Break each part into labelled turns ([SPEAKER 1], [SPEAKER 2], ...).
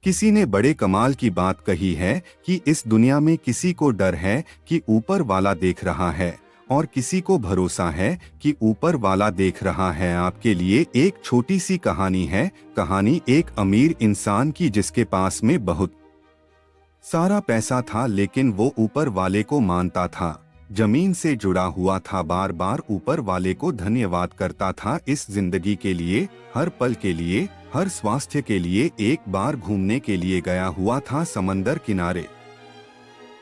[SPEAKER 1] किसी ने बड़े कमाल की बात कही है कि इस दुनिया में किसी को डर है कि ऊपर वाला देख रहा है और किसी को भरोसा है कि ऊपर वाला देख रहा है। आपके लिए एक छोटी सी कहानी है। कहानी एक अमीर इंसान की जिसके पास में बहुत सारा पैसा था, लेकिन वो ऊपर वाले को मानता था, जमीन से जुड़ा हुआ था, बार बार ऊपर वाले को धन्यवाद करता था इस जिंदगी के लिए, हर पल के लिए, हर स्वास्थ्य के लिए। एक बार घूमने के लिए गया हुआ था समंदर किनारे।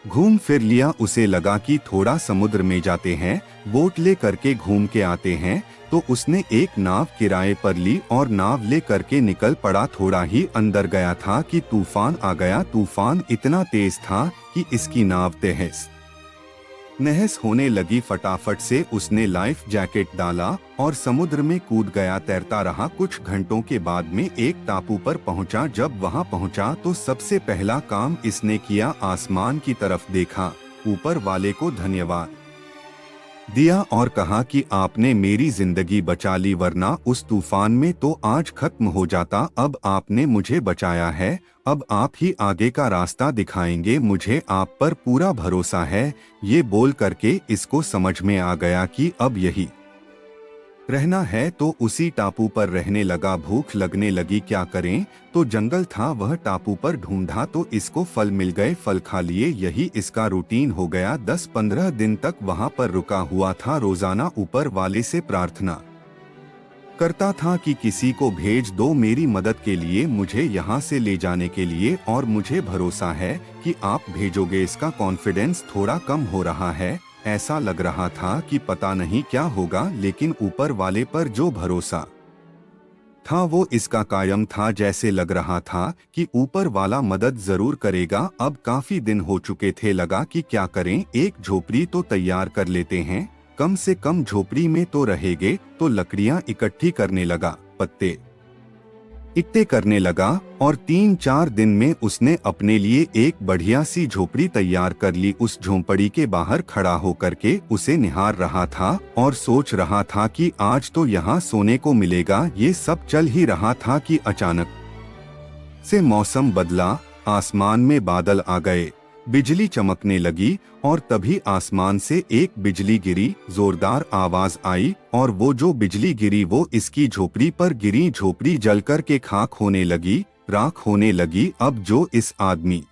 [SPEAKER 1] घूम फिर लिया, उसे लगा कि थोड़ा समुद्र में जाते हैं, बोट ले करके घूम के आते हैं। तो उसने एक नाव किराए पर ली और नाव ले करके निकल पड़ा। थोड़ा ही अंदर गया था कि तूफान आ गया। तूफान इतना तेज था कि इसकी नाव तहस नहस होने लगी। फटाफट से उसने लाइफ जैकेट डाला और समुद्र में कूद गया। तैरता रहा। कुछ घंटों के बाद में एक टापू पर पहुंचा। जब वहां पहुंचा तो सबसे पहला काम इसने किया, आसमान की तरफ देखा, ऊपर वाले को धन्यवाद दिया और कहा कि आपने मेरी जिंदगी बचा ली, वरना उस तूफान में तो आज खत्म हो जाता। अब आपने मुझे बचाया है, अब आप ही आगे का रास्ता दिखाएंगे, मुझे आप पर पूरा भरोसा है। ये बोल करके इसको समझ में आ गया कि अब यही रहना है, तो उसी टापू पर रहने लगा। भूख लगने लगी, क्या करें, तो जंगल था, वह टापू पर ढूंढा तो इसको फल मिल गए, फल खा लिए। यही इसका रूटीन हो गया। 10-15 दिन तक वहां पर रुका हुआ था। रोजाना ऊपर वाले से प्रार्थना करता था कि किसी को भेज दो मेरी मदद के लिए, मुझे यहाँ से ले जाने के लिए, और मुझे भरोसा है कि आप भेजोगे। इसका कॉन्फिडेंस थोड़ा कम हो रहा है। ऐसा लग रहा था कि पता नहीं क्या होगा, लेकिन ऊपर वाले पर जो भरोसा था वो इसका कायम था। जैसे लग रहा था कि ऊपर वाला मदद जरूर करेगा। अब काफी दिन हो चुके थे। लगा कि क्या करें, एक झोपड़ी तो तैयार कर लेते हैं, कम से कम झोपड़ी में तो रहेंगे। तो लकड़ियां इकट्ठी करने लगा, पत्ते इकट्ठे करने लगा और 3-4 दिन में उसने अपने लिए एक बढ़िया सी झोपड़ी तैयार कर ली। उस झोंपड़ी के बाहर खड़ा होकर के उसे निहार रहा था और सोच रहा था कि आज तो यहाँ सोने को मिलेगा। ये सब चल ही रहा था कि अचानक से मौसम बदला, आसमान में बादल आ गए, बिजली चमकने लगी और तभी आसमान से एक बिजली गिरी, जोरदार आवाज आई और वो जो बिजली गिरी वो इसकी झोपड़ी पर गिरी। झोपड़ी जलकर के खाक होने लगी, राख होने लगी। अब जो इस आदमी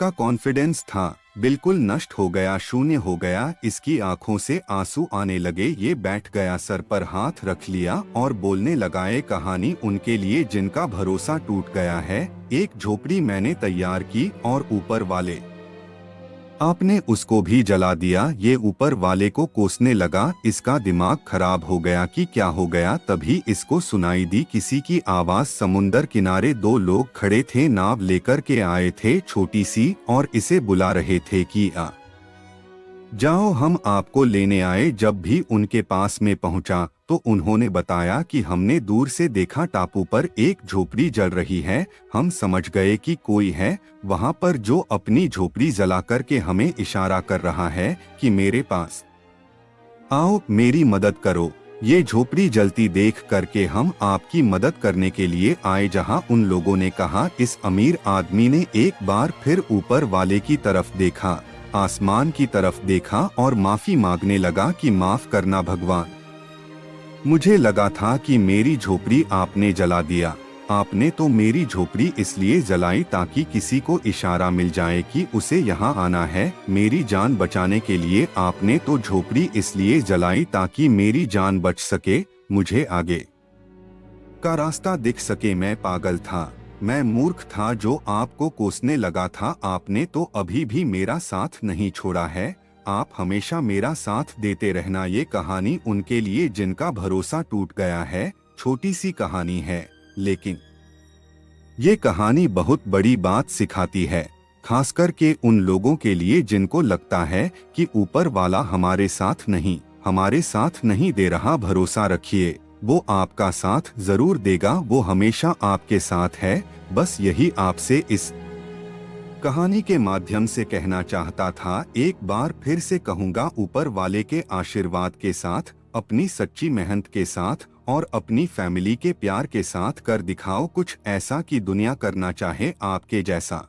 [SPEAKER 1] का कॉन्फिडेंस था बिल्कुल नष्ट हो गया, शून्य हो गया। इसकी आंखों से आंसू आने लगे। ये बैठ गया, सर पर हाथ रख लिया और बोलने लगा, ये कहानी उनके लिए जिनका भरोसा टूट गया है। एक झोपड़ी मैंने तैयार की और ऊपर वाले आपने उसको भी जला दिया। ये ऊपर वाले को कोसने लगा। इसका दिमाग खराब हो गया कि क्या हो गया। तभी इसको सुनाई दी किसी की आवाज। समुंदर किनारे 2 लोग खड़े थे, नाव लेकर के आए थे छोटी सी, और इसे बुला रहे थे कि आ जाओ, हम आपको लेने आए। जब भी उनके पास में पहुंचा तो उन्होंने बताया कि हमने दूर से देखा टापू पर एक झोपड़ी जल रही है। हम समझ गए कि कोई है वहां पर जो अपनी झोपड़ी जला करके हमें इशारा कर रहा है कि मेरे पास आओ, मेरी मदद करो। ये झोपड़ी जलती देख करके हम आपकी मदद करने के लिए आए। जहां उन लोगों ने कहा, इस अमीर आदमी ने एक बार फिर ऊपर वाले की तरफ देखा, आसमान की तरफ देखा और माफी मांगने लगा कि माफ करना भगवान, मुझे लगा था कि मेरी झोपड़ी आपने जला दिया। आपने तो मेरी झोपड़ी इसलिए जलाई ताकि किसी को इशारा मिल जाए कि उसे यहाँ आना है। मेरी जान बचाने के लिए आपने तो झोपड़ी इसलिए जलाई ताकि मेरी जान बच सके, मुझे आगे का रास्ता दिख सके। मैं पागल था, मैं मूर्ख था जो आपको कोसने लगा था। आपने तो अभी भी मेरा साथ नहीं छोड़ा है। आप हमेशा मेरा साथ देते रहना। ये कहानी उनके लिए जिनका भरोसा टूट गया है। छोटी सी कहानी है, लेकिन ये कहानी बहुत बड़ी बात सिखाती है, खासकर के उन लोगों के लिए जिनको लगता है कि ऊपर वाला हमारे साथ नहीं दे रहा। भरोसा रखिए, वो आपका साथ जरूर देगा, वो हमेशा आपके साथ है। बस यही आपसे इस कहानी के माध्यम से कहना चाहता था। एक बार फिर से कहूंगा, ऊपर वाले के आशीर्वाद के साथ, अपनी सच्ची मेहनत के साथ और अपनी फैमिली के प्यार के साथ कर दिखाओ कुछ ऐसा कि दुनिया करना चाहे आपके जैसा।